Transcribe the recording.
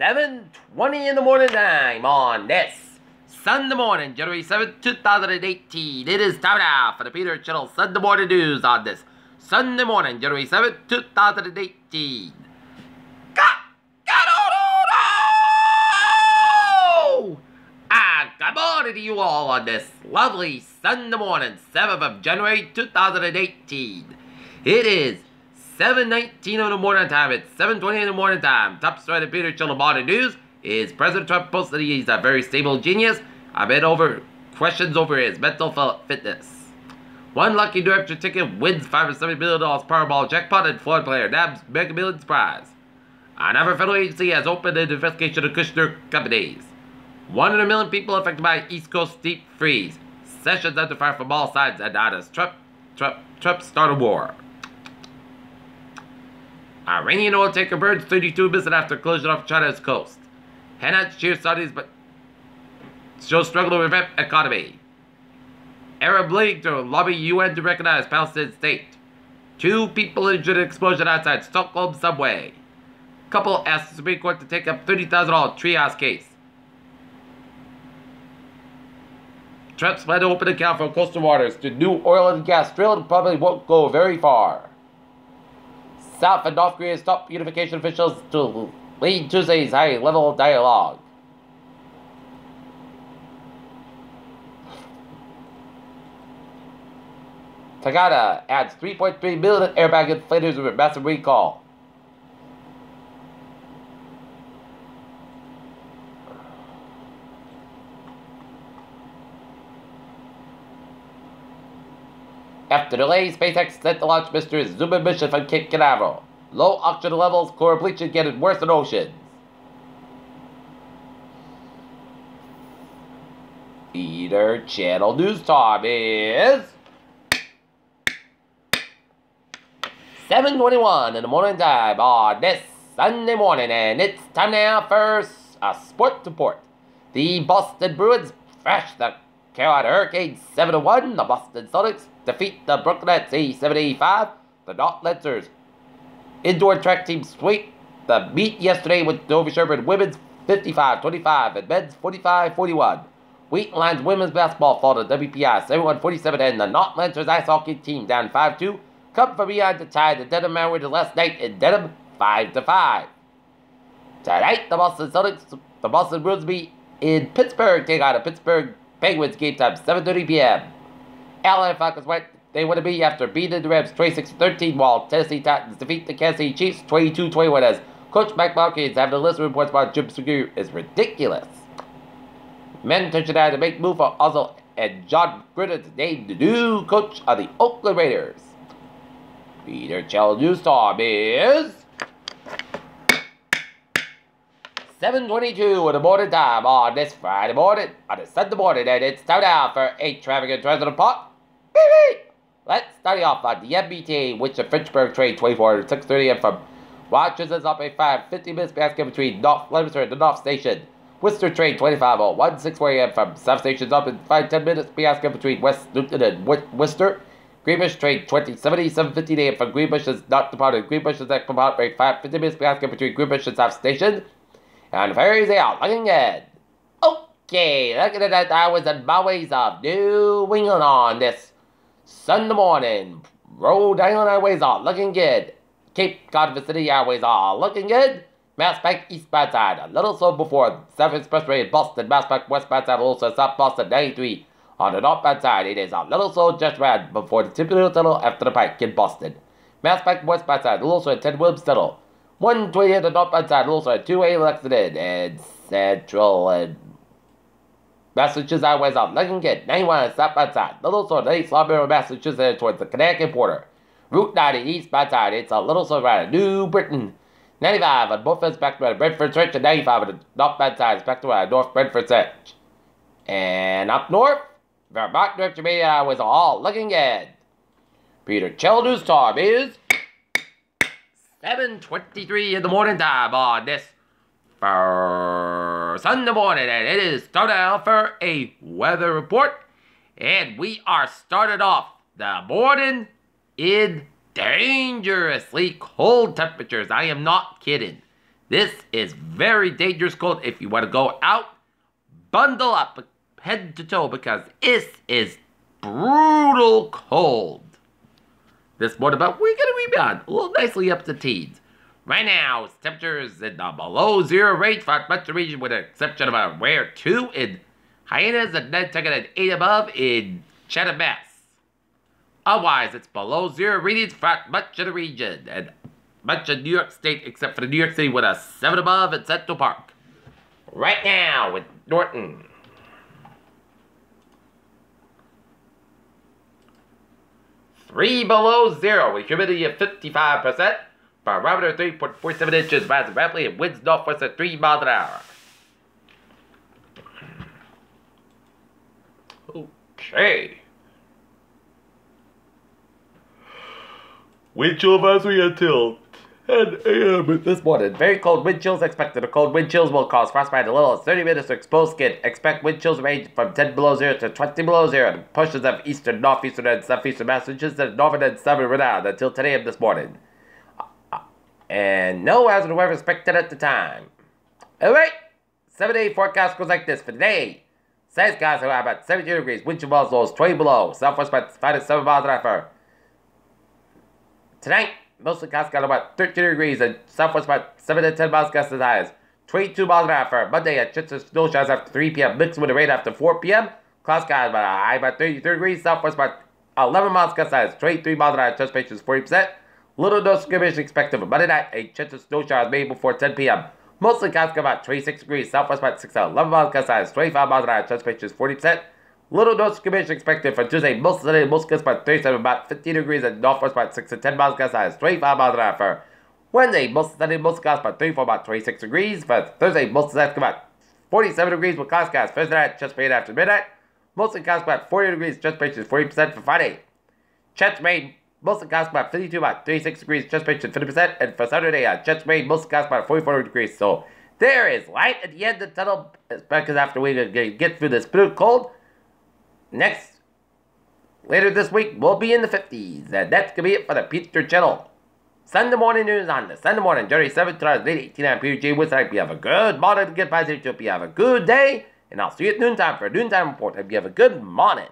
7:20 in the morning time on this Sunday morning, January 7th, 2018. It is time now for the Peter Channel Sunday Morning News on this Sunday morning, January 7th, 2018. Good morning to you all on this lovely Sunday morning, 7th of January, 2018. It is 7:19 in the morning time. It's 7:20 in the morning time. Top story of the Peter Channel Morning News is President Trump posted he's a very stable genius. I've been over questions over his mental fitness. One lucky New Hampshire ticket wins $570 million Powerball jackpot and Florida player nabs Mega Millions prize. Another federal agency has opened an investigation of Kushner companies. 100 million people affected by East Coast deep freeze. Sessions under fire from all sides and not as Trump start a war. Iranian oil tanker burns 32 missing after collision off China's coast. Henan cheers Saudis but shows struggle to revamp economy. Arab League to lobby UN to recognize Palestinian state. 2 people injured in explosion outside Stockholm subway. Couple asks the Supreme Court to take up $30,000 treehouse case. Trump's plan to open account for coastal waters to new oil and gas drilled probably won't go very far. South and North Korea's top unification officials to lead Tuesday's high-level dialogue. Takata adds 3.3 million airbag inflators with massive recall. After delays, SpaceX sent to launch Mr. Zuma mission from Cape Canaveral. Low oxygen levels, core bleaching getting worse in oceans. Peter Channel News time is 7:21 in the morning time on this Sunday morning, and it's time now for a sport report. The Boston Bruins thrashed the Carolina Hurricanes 7-1. The Boston Celtics defeat the Brooklyn Nets 87-85. The North Lancers indoor track team sweep the meet yesterday with Dover Sherburne women's 55-25 and men's 45-41. Wheaton Lions women's basketball fall to WPI 71-47, and the North Lancers ice hockey team down 5-2 come from behind to tie the Dedham Mariners last night in Dedham 5-5. Tonight, the Boston Bruins meet in Pittsburgh, take on the Pittsburgh Penguins game time 7:30 p.m. Atlanta Falcons went they want to be after beating the Rams 26-13, while Tennessee Titans defeat the Kansas City Chiefs 22-21 as Coach Mike Malkin is having a list of reports about Jim Segura is ridiculous. Men touchdown to make move for Ozil and John Gruden named the new coach of the Oakland Raiders. Peter Channel News time is 7:22 in the morning time on this Friday morning, on this Sunday morning, and it's time now for a traffic and transit report. Let's start off on the MBT, which the Fitchburg train 24 at 6:30 a.m. from Rochester up a 50 minutes basket between North Leominster and the North Station. Worcester train 2501 6 a.m. from South Stations up in 5-10 minutes basket between West Newton and Worcester. Greenbush train 2070 7:15 a.m. from Greenbush is not departed. Greenbush is next from out for a 50 minutes basket between Greenbush and South Station. And ferries out, looking good. Okay, looking at that hours and byways of New England on this Sunday morning. Rhode Island Highways are looking good. Cape Cod Vicinity Highways are looking good. Mass Pike eastbound side, a little slow before South Expressway in Boston. Mass Pike westbound side, also South Boston 93. On the northbound side, it is a little slow just around before the Typical Tunnel after the Pike in Boston. Mass Pike westbound side, also at 10 Williams Tunnel. 120 at the northbound side, also at 2A Lexington and Central and Massachusetts highways are looking good. 91 at southbound side, little slow at East Long Massachusetts towards the Connecticut border. Route 90 eastbound side, it's a little slow around New Britain. 95 on both ends back to Brentford Church, and 95 on the northbound side is back to North Brentford Church. And up north, Vermont, North Jamaica highways are all looking good. Peter Channel News time is 7:23 in the morning time on this for Sunday morning, and it is time now for a weather report. And we are started off the morning in dangerously cold temperatures. I am not kidding. This is very dangerous cold. If you want to go out, bundle up head to toe because this is brutal cold. This morning, but we're going to rebound a little nicely up to teens. Right now, temperatures in the below zero range for much of the region with the exception of a rare 2 in Hyenas and then taking an 8 above in Chattanooga. Otherwise, it's below zero readings for much of the region and much of New York State except for the New York City with a 7 above in Central Park. Right now with Norton. Three below zero with humidity of 55%. Barometer 3.47 inches, rising rapidly and winds northwest at 3 miles an hour. Okay. Wind chill advisory until 10 a.m. this morning. Very cold wind chills expected. The cold wind chills will cause frostbite as little as 30 minutes to exposed skin. Expect wind chills range from 10 below zero to 20 below zero. The portions of eastern, northeastern, and southeastern Massachusetts and northern and southern Rhode Island until 10 a.m. this morning. And no hazard weather expected at the time. Alright, 7-day forecast goes like this for today. Sunny skies are about 72 degrees, wind chill as low as 20 below, southwest by 5 to 7 miles an hour. Tonight, mostly skies got about 13 degrees and southwest by 7 to 10 miles gust as high as 22 miles an hour. Monday, a chance of snow showers after 3 p.m. mixed with the rain after 4 p.m. Cloud skies by a high by 33 degrees, southwest by 11 miles gust as 23 miles an hour. Transpiration is 40%. Little no skirmish expected for Monday night. A chance of snow showers made before 10 p.m. Mostly clouds come about 26 degrees. Southwest by 6 to 11 miles gust size. 25 miles an hour. Transpiration is 40%. Little no skirmish expected for Tuesday. Most sunny, most gusts by 37, about 15 degrees. And northwest by 6 to 10 miles gust size. 25 miles an hour for Wednesday. Most sunny, most gusts by 34, about 26 degrees. For Thursday, most sunny, about 47 degrees with cloud skies. Thursday night, just rain after midnight. Mostly clouds about 40 degrees. Transpiration is 40% for Friday. Chance rain. Mostly clouds about 52, about 36 degrees, transpiration 50%, and for Saturday, chance rain, mostly clouds about 44 degrees. So there is light at the end of the tunnel, because after we get through this blue cold, later this week, we'll be in the 50s, and that's gonna be it for the Peter Channel. Sunday morning news on the Sunday morning, January 7th, 2018, I'm PG with hope you have a good morning, good positive, hope you have a good day, and I'll see you at noontime for a noontime report. Hope you have a good morning.